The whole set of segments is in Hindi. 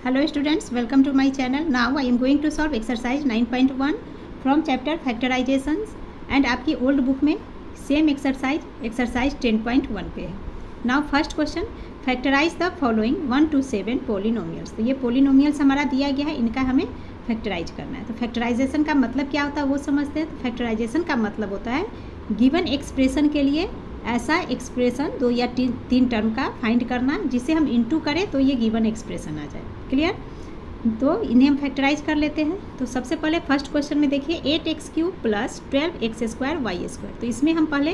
Hello students, welcome to my channel. Now I am going to solve exercise 9.1 from chapter factorizations and आपकी ओल्ड बुक में सेम एक्सरसाइज 10.1 पे है. Now first question, factorise the following 1 to 7 polynomials. तो ये पोलिनोमियल्स हमारा दिया गया है, इनका हमें फैक्टराइज करना है. तो फैक्टराइजेशन का मतलब क्या होता है वो समझते हैं. तो फैक्टराइजेशन का मतलब होता है गिवन एक्सप्रेशन के लिए ऐसा एक्सप्रेशन 2 या 3 टर्म का फाइंड करना जिसे हम इनटू करें तो ये गिवन एक्सप्रेशन आ जाए. क्लियर? तो इन्हें हम फैक्टराइज कर लेते हैं. तो सबसे पहले फर्स्ट क्वेश्चन में देखिए 8x³ प्लस 12x² y². तो इसमें हम पहले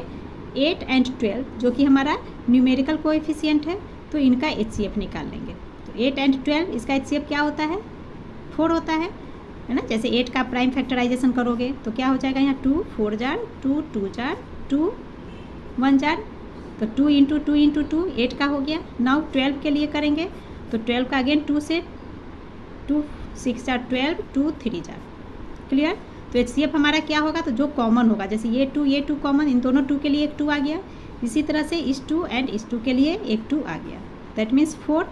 8 and 12 जो कि हमारा न्यूमेरिकल कोएफिशिएंट है तो इनका HCF निकाल लेंगे. तो 8 and 12 इसका HCF क्या होता है? 4 होता है ना. जैसे 8 का प्राइम फैक्टराइजेशन करोगे तो क्या हो जाएगा, यहाँ 2 4 जार 2 2 जार 2 1 जार, तो 2 इंटू 2 इंटू 2 8 का हो गया. नाउ 12 के लिए करेंगे तो 12 का अगेन 2 से 2 6 जार 12 2 3 जार. क्लियर? तो HCF हमारा क्या होगा, तो जो कॉमन होगा, जैसे ये 2 कॉमन, इन दोनों 2 के लिए एक 2 आ गया. इसी तरह से इस 2 एंड इस 2 के लिए एक 2 आ गया. That means 4.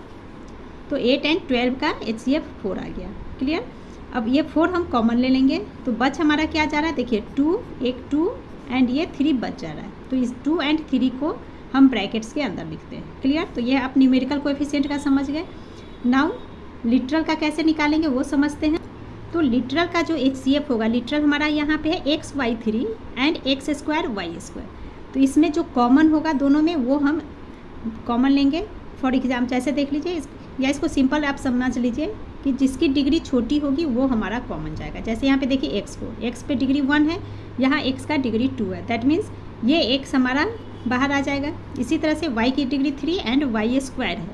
तो 8 एंड 12 का HCF 4 आ गया. क्लियर? अब ये 4 हम कॉमन ले लेंगे तो बच हमारा क्या जा रहा है, देखिए 2 एक 2 एंड ये 3 बच जा रहा है. तो इस 2 एंड 3 को हम ब्रैकेट्स के अंदर लिखते हैं. क्लियर? तो ये आप न्यूमेरिकल कोएफिशिएंट का समझ गए. नाउ लिटरल का कैसे निकालेंगे वो समझते हैं. तो लिटरल का जो HCF होगा, लिटरल हमारा यहाँ पे है xy3 एंड x² y². तो इसमें जो कॉमन होगा दोनों में वो हम कॉमन लेंगे. फॉर एग्जाम्पल जैसे देख लीजिए या इसको सिंपल आप समझ लीजिए कि जिसकी डिग्री छोटी होगी वो हमारा कॉमन जाएगा. जैसे यहाँ पे देखिए x को, x पे डिग्री 1 है, यहाँ x का डिग्री 2 है. दैट मीन्स ये x हमारा बाहर आ जाएगा. इसी तरह से y की डिग्री 3 एंड y² है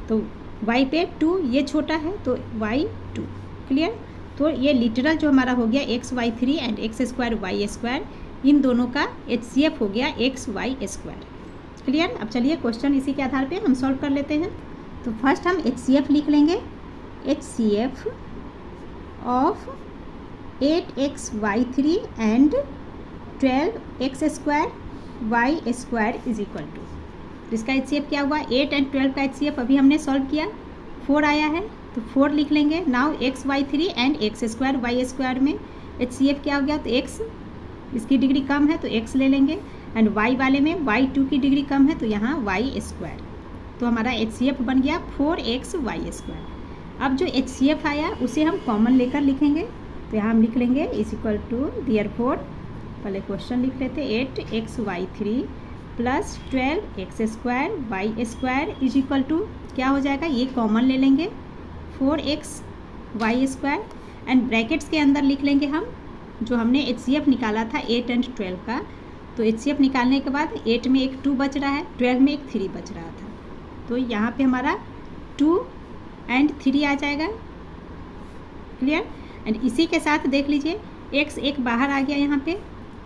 तो y पे 2, ये छोटा है तो y2. क्लियर? तो ये लिटरल जो हमारा हो गया xy3 एंड x² y², इन दोनों का HCF हो गया xy². क्लियर? अब चलिए क्वेश्चन इसी के आधार पे हम सॉल्व कर लेते हैं. तो फर्स्ट हम HCF लिख लेंगे. HCF of 8xy3 and 12x² y² is equal to, इसका HCF क्या हुआ, 8 एंड 12 का HCF अभी हमने सॉल्व किया, 4 आया है तो 4 लिख लेंगे. Now xy3 and x² y² में HCF क्या हो गया, तो x, इसकी डिग्री कम है तो x ले लेंगे, एंड y वाले में y2 की डिग्री कम है तो यहाँ y². तो हमारा HCF बन गया 4x y². अब जो HCF आया उसे हम कॉमन लेकर लिखेंगे. तो यहाँ हम लिख लेंगे इज इक्वल टू देयरफॉर, पहले क्वेश्चन लिख लेते 8xy3 plus 12x² y² is equal to क्या हो जाएगा, ये कॉमन ले लेंगे 4x y² एंड ब्रैकेट्स के अंदर लिख लेंगे हम जो हमने HCF निकाला था 8 एंड 12 का. तो HCF निकालने के बाद 8 में एक 2 बच रहा है, 12 में एक 3 बच रहा था. तो यहाँ पे हमारा 2 एंड 3 आ जाएगा. क्लियर? एंड इसी के साथ देख लीजिए x एक बाहर आ गया, यहाँ पे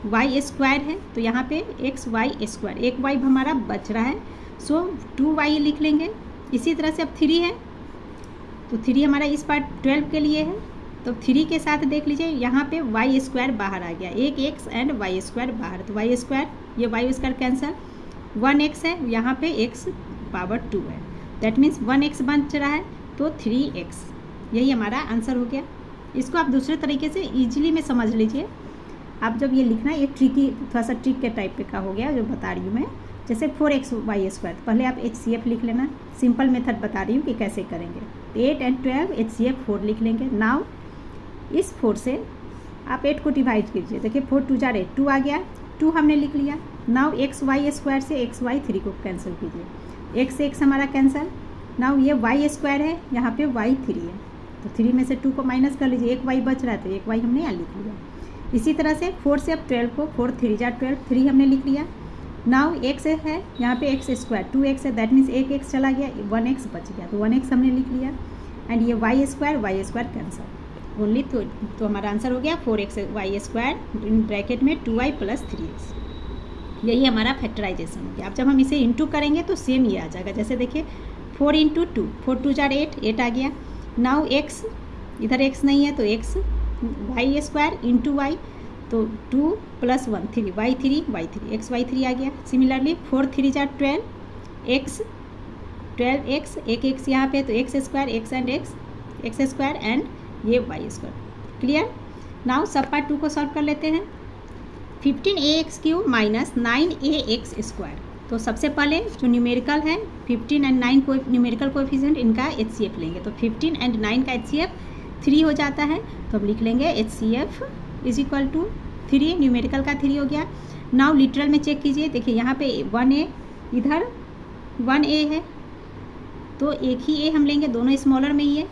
y² है तो यहाँ पे xy², एक y हमारा बच रहा है, सो 2y लिख लेंगे. इसी तरह से अब 3 है तो 3 हमारा इस पार्ट 12 के लिए है. तो 3 के साथ देख लीजिए यहाँ पे y² बाहर आ गया, एक x एंड y² बाहर, तो y², ये y² कैंसल, 1x है यहाँ पे x पावर 2 है. दैट मीन्स 1x बच रहा है तो 3x. यही हमारा आंसर हो गया. इसको आप दूसरे तरीके से ईजिली में समझ लीजिए. आप जब ये लिखना, ये ट्रिकी, थोड़ा सा ट्रिक के टाइप पे का हो गया जो बता रही हूँ मैं. जैसे 4x y², पहले आप HCF लिख लेना. सिंपल मेथड बता रही हूँ कि कैसे करेंगे. 8 एंड 12 HCF 4 लिख लेंगे. नाउ इस 4 से आप 8 को डिवाइड कीजिए. देखिए 4 2 जार 8, 2 आ गया, 2 हमने लिख लिया. नाउ xy² से xy3 को कैंसिल कीजिए, x से x हमारा कैंसिल. नाउ ये y² है, यहाँ पे y3 है तो 3 में से 2 को माइनस कर लीजिए, एक y बच रहा है तो एक y हमने यहाँ लिख लिया. इसी तरह से 4 से अब 12 को, 4 3 जार 12, 3 हमने लिख लिया. नाउ x है, यहाँ पे x² 2x है, दैट मीन्स एक x चला गया, 1x बच गया तो 1x हमने लिख लिया. एंड ये y² कैंसिल ओनली. तो हमारा आंसर हो गया 4x y² इन ब्रैकेट में 2y प्लस 3x. यही हमारा फैक्टराइजेशन हो गया. अब जब हम इसे इंटू करेंगे तो सेम ये आ जाएगा. जैसे देखिए 4 इंटू 2, 4 2 जार 8 आ गया. नाउ x, इधर x नहीं है तो x y² इंटू y, तो 2 प्लस 1 3 y3 xy3 आ गया. सिमिलरली 4 3 जार 12 x 12x, एक x यहाँ पे तो x² x and x x square and ये Y square. Clear. Now sub part 2 को सॉल्व कर लेते हैं। 15ax³ minus 9ax square. तो सबसे पहले जो न्यूमेरिकल है 15 एंड 9 को न्यूमेरिकल कोएफिशिएंट इनका HCF लेंगे। तो 15 एंड 9 का HCF 3 हो जाता है, तो हम लिख लेंगे HCF is equal to 3, numerical का 3 हो गया। नाउ लिटरल में चेक कीजिए, देखिए यहाँ पे 1a, इधर 1a है, तो एक ही a हम लेंगे, दोनों स्मॉलर में ही है,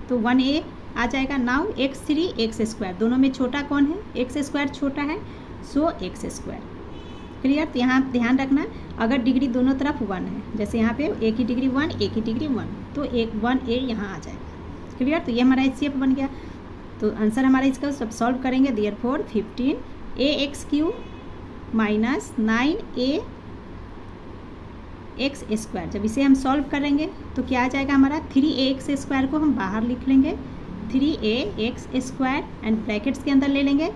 तो 1a आ जाएगा। नाउ x3 एक्स स्क्वायर, दोनों में छोटा कौन है, एक्स स्क्वायर छोटा है, सो एक्स स्क्वायर। क्लियर। तो यहाँ ध्यान रखना, अगर डिग्री दोनों तरफ 1 है, जैसे यहाँ पे एक ही डिग्री 1 एक ही डिग्री 1, तो एक 1a यहाँ आ जाएगा। क्लियर। तो ये हमारा HCF बन गया। तो आंसर हमारा इसका सब सॉल्व करेंगे, therefore 15ax³ minus 9ax square. जब इसे हम सॉल्व करेंगे तो क्या आ जाएगा हमारा, 3ax स्क्वायर को हम बाहर लिख लेंगे, 3ax स्क्वायर एंड ब्रैकेट्स के अंदर ले लेंगे।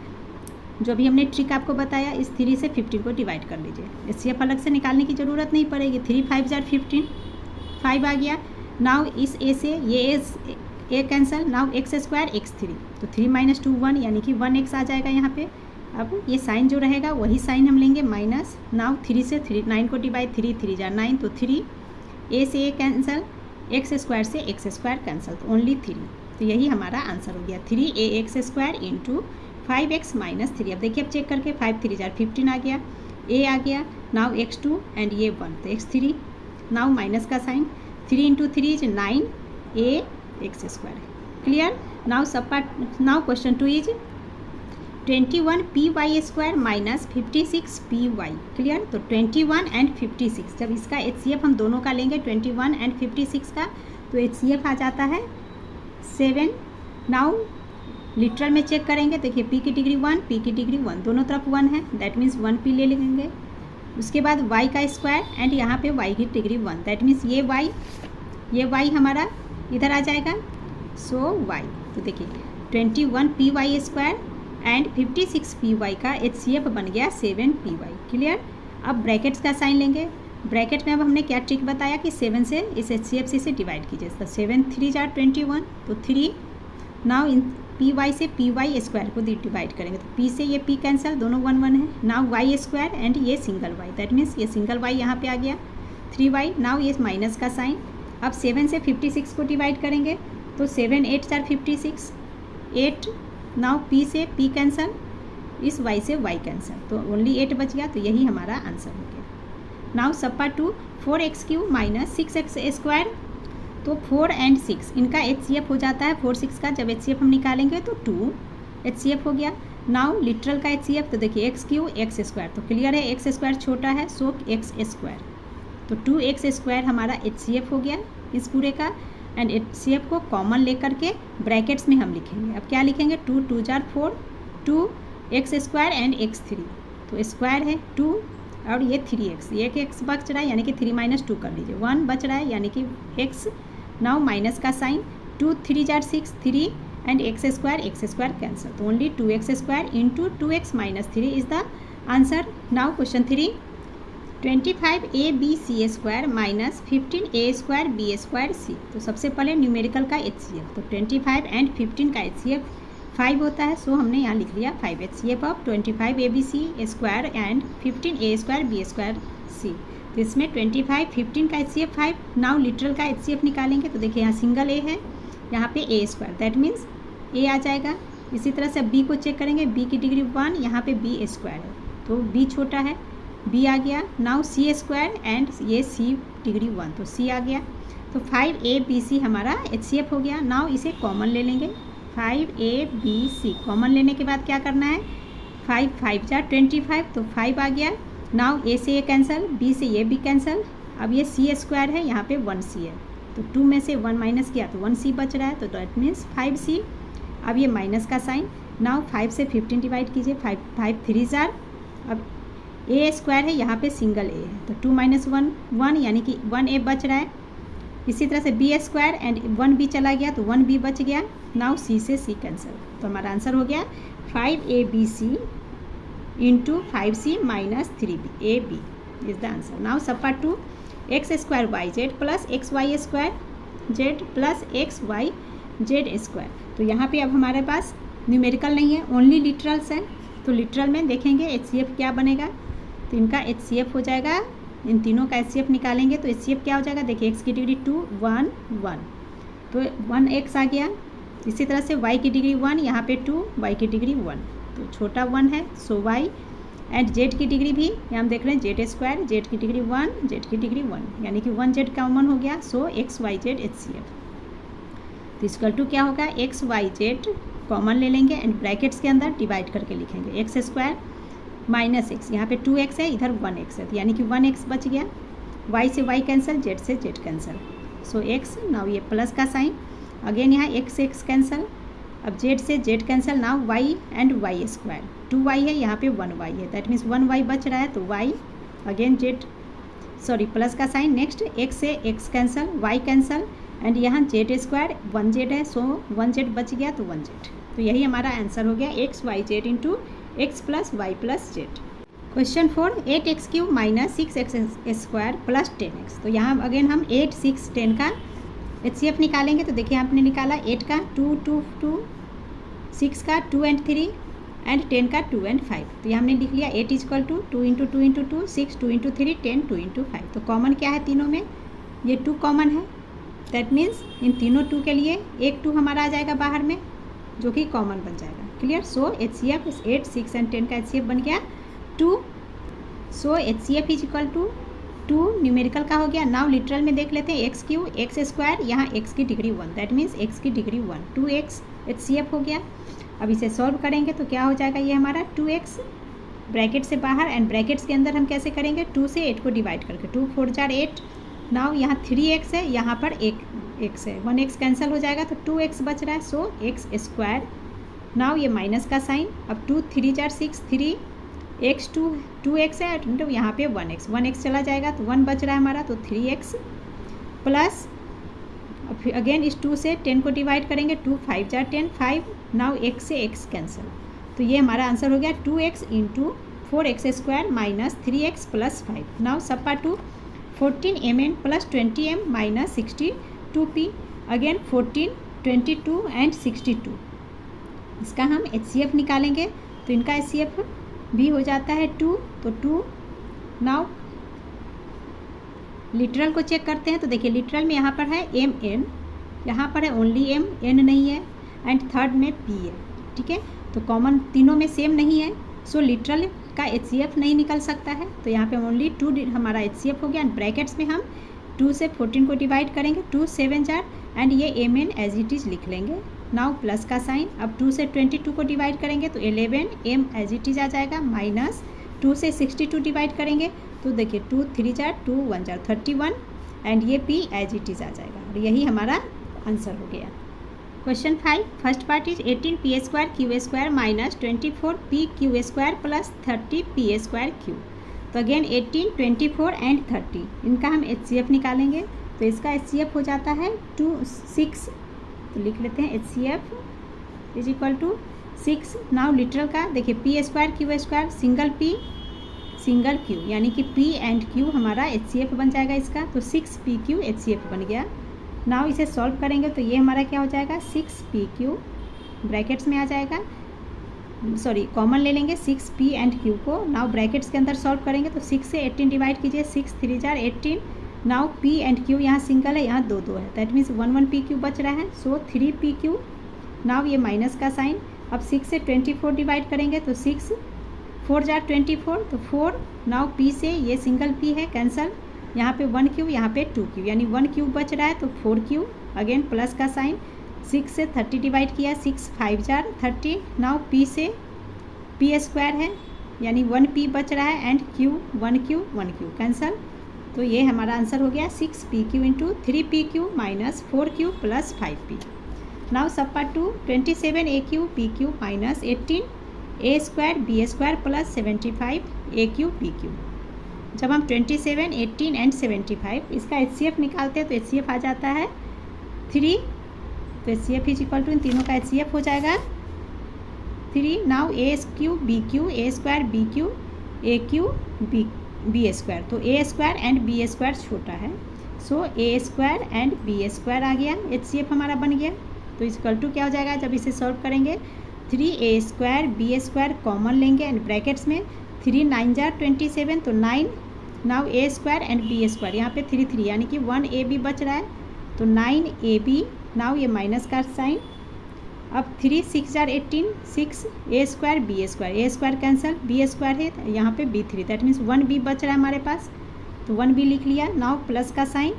जो भी हमने ट्रिक आपको बताया, इस 3 से 15 को डिवाइड कर लीजिए, HCF अलग से निकालने की ज़रूरत नहीं पड़ेगी। 3 5 जार 15, 5 आ गया। नाउ इस a से ये a cancel, now x square x3, तो 3 माइनस 2 1, यानी कि 1x आ जाएगा यहाँ पे। अब ये साइन जो रहेगा वही साइन हम लेंगे माइनस। नाउ 3 से 9 को डिवाइड, 3 3 जार 9, तो 3 a से a कैंसिल, एक्स स्क्वायर से एक्स स्क्वायर कैंसिल, तो ओनली 3। तो यही हमारा आंसर हो गया, 3ax square into 5x minus 3। अब देखिए, अब चेक करके 5 3 जार 15 आ गया, a आ गया। नाउ x2 एंड ये 1, तो x3, नाउ माइनस का sign, 3 into 3 is 9ax square. Clear. Now sub part, now question 2 is 21py square minus 56py। Clear. तो 21 एंड 56, जब इसका HCF हम दोनों का लेंगे 21 एंड 56 का, तो HCF आ जाता है 7। नाउ लिटरल में चेक करेंगे, देखिए p की डिग्री 1 p की डिग्री 1, दोनों तरफ 1 है, दैट मीन्स 1p ले लेंगे। उसके बाद y का स्क्वायर एंड यहाँ पे y की डिग्री 1, दैट मीन्स ये y हमारा इधर आ जाएगा, सो y। तो देखिए 21py स्क्वायर एंड 56py का HCF बन गया 7py। क्लियर। अब ब्रैकेट्स का साइन लेंगे। ब्रैकेट में अब हमने क्या ट्रिक बताया कि 7 से इस HCF से डिवाइड कीजिए, तो 7 3 जार 21, तो 3। नाउ इन py से py स्क्वायर को डिवाइड करेंगे, तो p से ये p कैंसिल, दोनों 1 1 है। नाउ y स्क्वायर एंड ये सिंगल y, दैट मीन्स ये सिंगल y यहाँ पे आ गया, 3y। नाउ ये माइनस का साइन। अब 7 से 56 को डिवाइड करेंगे, तो 7 8 जार 56, 8। नाउ p से p कैंसिल, इस y से y कैंसिल, तो ओनली 8 बच गया, तो यही हमारा आंसर हो गया। Now sub part 2, 4x³ minus 6x square. तो 4 एंड 6 इनका HCF हो जाता है 4 6 का, जब HCF हम निकालेंगे तो 2 HCF हो गया। नाउ लिटरल का HCF, तो देखिए x³ एक्स स्क्वायर, तो क्लियर है एक्स स्क्वायर छोटा है, सो एक्स स्क्वायर, तो 2x स्क्वायर हमारा HCF हो गया इस पूरे का। एंड HCF को कॉमन लेकर के ब्रैकेट्स में हम लिखेंगे। अब क्या लिखेंगे, 2 2 jar 4, 2x square and x3, तो स्क्वायर है 2 और ये 3x, एक x बच रहा है, यानी कि 3 माइनस 2 कर लीजिए, 1 बच रहा है, यानी कि x। नाउ माइनस का साइन, 2 3 जार 6, 3 एंड एक्स स्क्वायर कैंसिल, तो only 2x square into 2x minus 3 is the answer. Now question 3, 25abc square minus 15a square b square c। तो सबसे पहले न्यूमेरिकल का HCF, तो 25 एंड 15 का HCF 5 होता है, सो हमने यहाँ लिख लिया 5 HCF of 25abc square and 15a square b square c। तो इसमें 25 15 का HCF 5। नाउ लिटरल का HCF निकालेंगे, तो देखिए यहाँ सिंगल a है, यहाँ पे a square, that means a आ जाएगा। इसी तरह से b को चेक करेंगे, b की डिग्री 1, यहाँ पे b स्क्वायर है, तो b छोटा है, b आ गया। नाउ c स्क्वायर एंड ये c डिग्री 1, तो c आ गया। तो 5abc हमारा HCF हो गया। नाउ इसे कॉमन ले लेंगे, 5abc कॉमन लेने के बाद क्या करना है, 5 5 जार 25, तो 5 आ गया। नाउ a से ये कैंसिल, b से ये भी कैंसिल। अब ये c स्क्वायर है, यहाँ पे 1c है, तो 2 में से 1 माइनस किया तो 1c बच रहा है, तो दैट मीन्स 5c। अब ये माइनस का साइन। नाउ 5 से 15 डिवाइड कीजिए, 5 3 जार, अब a स्क्वायर है, यहाँ पे सिंगल a है, तो 2 माइनस 1 1, यानी कि 1a बच रहा है। इसी तरह से b स्क्वायर एंड 1b चला गया, तो 1b बच गया। नाउ c से c कैंसिल, तो हमारा आंसर हो गया 5abc into 5c minus 3b, ab is the answer. Now sub part 2, x square y z plus x y square z plus x y z square. तो यहाँ पे अब हमारे पास न्यूमेरिकल नहीं है, ओनली लिटरल्स है। तो लिटरल में देखेंगे HCF क्या बनेगा, तो इनका HCF हो जाएगा, इन तीनों का HCF निकालेंगे तो HCF क्या हो जाएगा, देखिए x की डिग्री 2 1 1, तो 1x आ गया। इसी तरह से y की डिग्री 1, यहाँ पे 2, y की डिग्री 1, तो छोटा 1 है, सो y एंड z की डिग्री भी यहाँ हम देख रहे हैं जेड स्क्वायर, z की डिग्री 1, z की डिग्री 1, यानी कि 1z कॉमन हो गया, सो XYZ HCF। तो इसकल टू क्या होगा, XYZ कॉमन ले लेंगे एंड ब्रैकेट्स के अंदर डिवाइड करके लिखेंगे एक्स स्क्वायर माइनस एक्स, यहाँ पे 2x है, इधर 1x है, यानी कि 1x बच गया, y से y कैंसिल, z से z कैंसिल, सो x, नाउ ये प्लस का साइन, अगेन यहाँ x कैंसिल, अब z से z cancel, now y and y square, 2y है, यहाँ पे 1y है, दैट मीन्स 1y बच रहा है, तो y again z, sorry plus का साइन, नेक्स्ट x से x cancel, y cancel and यहाँ z स्क्वायर 1z है, सो 1z बच गया, तो 1z। तो यही हमारा आंसर हो गया XYZ into x plus Y plus Z. Question 4, 8x cube minus 6x square plus 10x। तो यहाँ अगेन हम 8 6 10 का HCF निकालेंगे। तो देखिए आपने निकाला 8 का 2 2 2, 6 का 2 एंड 3 एंड 10 का 2 एंड 5। तो यहाँ हमने लिख लिया 8 is equal to 2 into 2 into 2, 6 2 into 3 10 2 into 5। तो कॉमन क्या है तीनों में, ये 2 कॉमन है, दैट मीन्स इन तीनों 2 के लिए एक 2 हमारा आ जाएगा बाहर में, जो कि कॉमन बन जाएगा। क्लियर, सो HCF 8 6 एंड 10 का HCF बन गया 2, so HCF is equal to 2 numerical का हो गया। नाउ लिटरल में देख लेते हैं, x क्यू एक्स स्क्वायर, यहाँ x की डिग्री 1, दैट मीन्स x की डिग्री 1, 2x HCF हो गया। अब इसे सॉल्व करेंगे तो क्या हो जाएगा, ये हमारा 2x ब्रैकेट से बाहर एंड ब्रैकेट्स के अंदर हम कैसे करेंगे, 2 से 8 को डिवाइड करके, 2 4 4 8, नाउ यहाँ 3x है, यहाँ पर एक x है, 1x कैंसिल हो जाएगा, तो 2x बच रहा है, सो x स्क्वायर, नाउ ये माइनस का साइन, अब 2 3 4 6 3 x 2x है, तो यहाँ पे 1x चला जाएगा, तो 1 बच रहा है हमारा, तो 3x प्लस, फिर अगेन इस 2 से 10 को डिवाइड करेंगे, 2 5 4 10 5, नाउ x से x कैंसिल, तो ये हमारा आंसर हो गया 2x into 4x square minus 3x plus 5। Now sub part 2, 14mn plus 20m minus 62p, again 14 22 and 62, इसका हम HCF निकालेंगे। तो इनका HCF भी हो जाता है 2, तो 2। नाउ लिटरल को चेक करते हैं। तो देखिए लिटरल में यहाँ पर है mn, यहाँ पर है ओनली m, n नहीं है, एंड थर्ड में p है, ठीक है। तो कॉमन तीनों में सेम नहीं है, सो लिटरल का HCF नहीं निकल सकता है। तो यहाँ पे ओनली 2 हमारा HCF हो गया, एंड ब्रैकेट्स में हम 2 से 14 को डिवाइड करेंगे, 2 7 4 एंड ये mn एज इट इज़ लिख लेंगे। नाउ प्लस का साइन, अब 2 से 22 को डिवाइड करेंगे तो 11 m एज इट इज़ आ जाएगा, माइनस 2 से 62 डिवाइड करेंगे तो देखिए 2 3 4 2 1 4 31 एंड ये p एज इट इज़ आ जाएगा, और यही हमारा आंसर हो गया। Question 5, first part is 18p square Q square minus 24p Q square plus 30p square Q. तो अगेन 18 24 एंड 30, इनका हम HCF निकालेंगे। तो इसका HCF हो जाता है 2 6, तो लिख लेते हैं HCF is equal to 6। Now literal का देखिए p square Q square, single p single q, यानी कि p एंड q हमारा HCF बन जाएगा इसका, तो 6pq HCF बन गया। नाउ इसे सॉल्व करेंगे तो ये हमारा क्या हो जाएगा, 6pq ब्रैकेट्स में आ जाएगा, सॉरी कॉमन ले लेंगे 6p एंड q को। नाउ ब्रैकेट्स के अंदर सॉल्व करेंगे तो 6 से 18 डिवाइड कीजिए, 6 3 4 18, नाउ p एंड q यहाँ सिंगल है, यहाँ 2 2 है, दैट मीन्स 1 1 pq बच रहा है, सो 3pq। नाउ ये माइनस का साइन, अब 6 से 24 डिवाइड करेंगे तो 6 4 4 24, तो 4, नाउ p से ये सिंगल p है कैंसल, यहाँ पे 1q यहाँ पे 2q, यानी 1q बच रहा है, तो 4q, अगेन प्लस का साइन, 6 से 30 डिवाइड किया, 6 5 4 30, नाउ p से p स्क्वायर है, यानी 1p बच रहा है, एंड q 1q कैंसल, तो ये हमारा आंसर हो गया 6pq into 3pq minus 4q plus 5p। Now sub part 2, 27aq pq minus 18 a square b square plus 75 aq pq। जब हम 27 18 एंड 75 इसका HCF निकालते हैं तो HCF आ जाता है 3, तो HCF इज इक्वल टू इन तीनों का HCF हो जाएगा 3। Now a q B q a square b q a q b square, तो a square and b square छोटा है, so a square and b square आ गया, HCF हमारा बन गया। तो इक्वल टू क्या हो जाएगा जब इसे सॉल्व करेंगे 3a² b² कॉमन लेंगे एंड ब्रैकेट्स में 3 9 जार 27 तो 9 नाउ a² एंड b², यहाँ पे 3 3 यानी कि 1ab बच रहा है तो 9ab। नाउ ये माइनस का साइन, अब 3 6 jar 18 6 a² b² cancel, b² है यहाँ पे b3 दैट मीन्स 1b बच रहा है हमारे पास तो 1b लिख लिया। नाउ प्लस का साइन,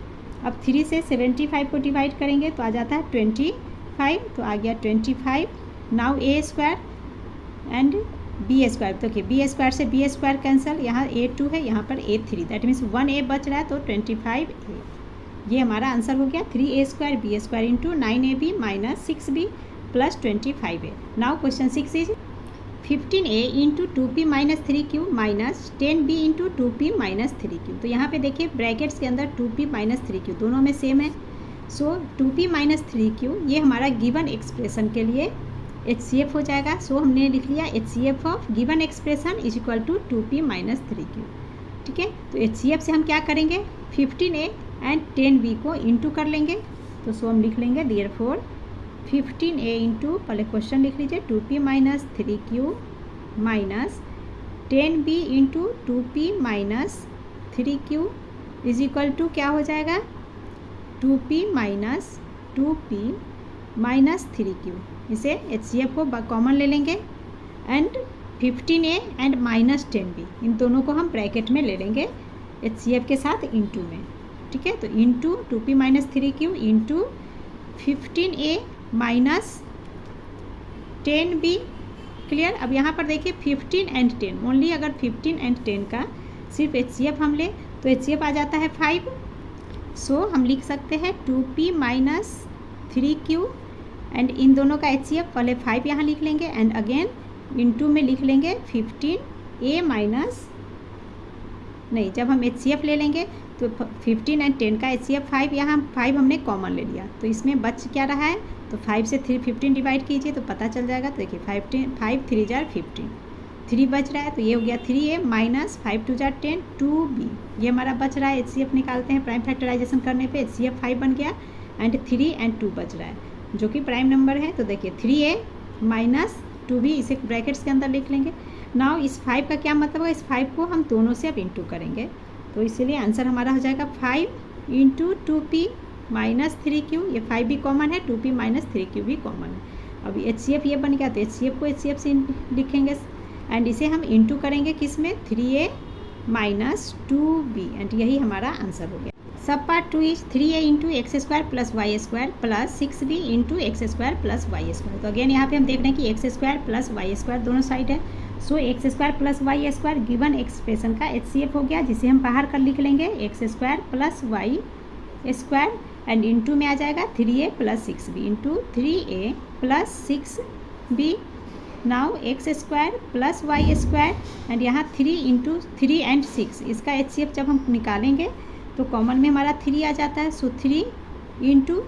अब 3 से 75 को डिवाइड करेंगे तो आ जाता है 25 तो आ गया 25। नाउ a² एंड b², तो देखिए b² से b² कैंसल, यहाँ a2 है यहाँ पर a3 दैट मीन्स 1a बच रहा है तो 25a। ये हमारा आंसर हो गया 3a² b² into 9ab minus 6b plus 25a। Now question 6 is 15a into 2p minus 3q minus 10b into 2p minus 3q। तो यहाँ पे देखिए ब्रैकेट्स के अंदर 2p माइनस 3q दोनों में सेम है, सो 2p माइनस 3q ये हमारा गिवन एक्सप्रेशन के लिए HCF हो जाएगा। सो हमने लिख लिया HCF of given expression is equal to 2p minus 3q। ठीक है, तो HCF से हम क्या करेंगे 15a एंड 10b को इंटू कर लेंगे, तो सो हम लिख लेंगे देयरफॉर 15a इंटू, पहले क्वेश्चन लिख लीजिए 2p minus 3q minus 10b into 2p minus 3q is equal to क्या हो जाएगा 2p minus 2p minus 3q। इसे HCF को कॉमन ले लेंगे and 15a and minus 10b इन दोनों को हम ब्रैकेट में ले लेंगे HCF के साथ इंटू में। ठीक है, तो into 2p minus 3q into 15a minus 10b। Clear. अब यहाँ पर देखिए 15 एंड 10 ओनली, अगर 15 एंड 10 का सिर्फ HCF हम ले तो HCF आ जाता है 5। सो हम लिख सकते हैं 2p minus 3q and in दोनों का HCF पहले 5 यहाँ लिख लेंगे एंड अगेन इंटू में लिख लेंगे 15a माइनस, नहीं जब हम HCF ले लेंगे तो 15 एंड 10 का HCF 5, यहाँ 5 हमने कॉमन ले लिया तो इसमें बच क्या रहा है, तो 5 से 15 डिवाइड कीजिए तो पता चल जाएगा। तो देखिए 5 3 जार 15, 3 बच रहा है तो ये हो गया 3a माइनस 5 2 जार 10 2b, ये हमारा बच रहा है। HCF निकालते हैं प्राइम फैक्टराइजेशन करने पे HCF 5 बन गया एंड 3 एंड 2 बच रहा है जो कि प्राइम नंबर है। तो देखिए 3a माइनस 2b इसे ब्रैकेट्स के अंदर लिख लेंगे। नाउ इस 5 का क्या मतलब है, इस 5 को हम दोनों से अब इंटू करेंगे तो इसीलिए आंसर हमारा हो जाएगा 5 इंटू 2p माइनस 3q, ये 5 भी कॉमन है 2p माइनस 3q भी कॉमन है। अब HCF ये बन गया तो HCF को HCF से लिखेंगे एंड इसे हम इंटू करेंगे किस में 3a माइनस 2b एंड यही हमारा आंसर हो गया। सब part 2 is 3a into x² plus y² plus 6b into x² plus y²। तो अगेन यहाँ पे हम देख रहे हैं कि x² प्लस y² दोनों साइड है, सो x² plus y² given expression का HCF हो गया जिसे हम बाहर कर लिख लेंगे x² plus y² and into में आ जाएगा 3a plus 6b into 3a plus 6b। Now x² plus y² and यहाँ 3 इंटू 3 एंड 6 इसका HCF जब हम निकालेंगे तो कॉमन में हमारा 3 आ जाता है, सो 3 इंटू,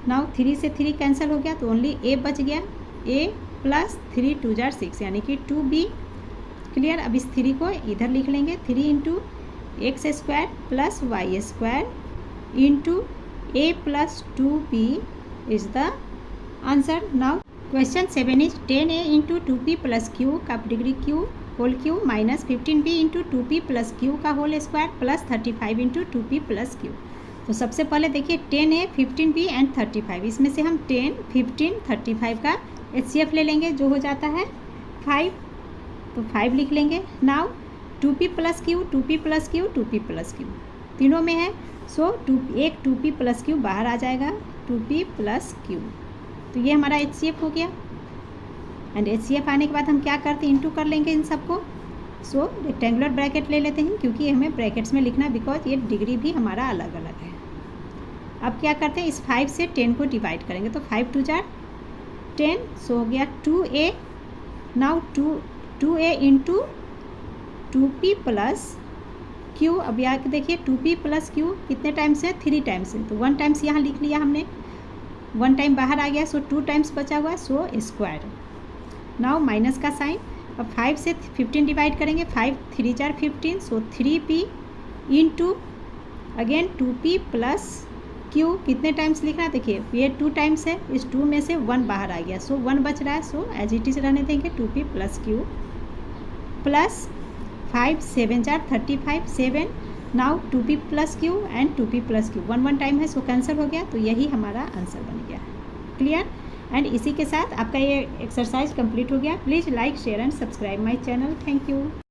नाउ 3 से 3 कैंसिल हो गया तो ओनली a बच गया, a प्लस 3 2 जार 6 यानी कि 2b। क्लियर। अब इस 3 को इधर लिख लेंगे 3 into x² plus y² into a plus 2b is the answer. Now question 7 is 10a into 2p plus q का degree q whole q minus 15b into 2p plus q का whole square plus 35 into 2p plus q. तो सबसे पहले देखिए 10a 15b एंड 35, इसमें से हम 10 15 35 का HCF ले लेंगे जो हो जाता है 5, तो 5 लिख लेंगे। Now 2p plus Q 2p plus Q 2p plus Q तीनों में है, सो एक 2p प्लस क्यू बाहर आ जाएगा 2p प्लस क्यू, तो ये हमारा HCF हो गया एंड HCF आने के बाद हम क्या करते हैं इंटू कर लेंगे इन सबको। सो रेक्टेंगुलर ब्रैकेट ले लेते हैं क्योंकि हमें ब्रैकेट्स में लिखना बिकॉज ये डिग्री भी हमारा अलग अलग है। अब क्या करते हैं इस 5 से 10 को डिवाइड करेंगे तो 5 2 जार 10, सो हो गया 2a। Now 2a into 2p plus q। अब यहाँ देखिए 2p प्लस q कितने टाइम्स है 3 टाइम्स है, तो 1 टाइम्स यहाँ लिख लिया हमने, 1 टाइम बाहर आ गया, सो 2 टाइम्स बचा हुआ, सो स्क्वायर। नाउ माइनस का साइन, अब 5 से 15 डिवाइड करेंगे, 5 3 जार 15, सो 3p into again 2p plus Q कितने टाइम्स लिखना है, देखिए ये 2 टाइम्स है, इस 2 में से 1 बाहर आ गया, सो 1 बच रहा है, सो एज इट इज रहने देंगे 2p plus Q plus 5 7 jar 35 7, now 2p plus Q and 2p plus Q 1 time है, सो कैंसिल हो गया, तो यही हमारा आंसर बन गया। क्लियर। एंड इसी के साथ आपका ये एक्सरसाइज कंप्लीट हो गया। Please like share and subscribe my channel. Thank you.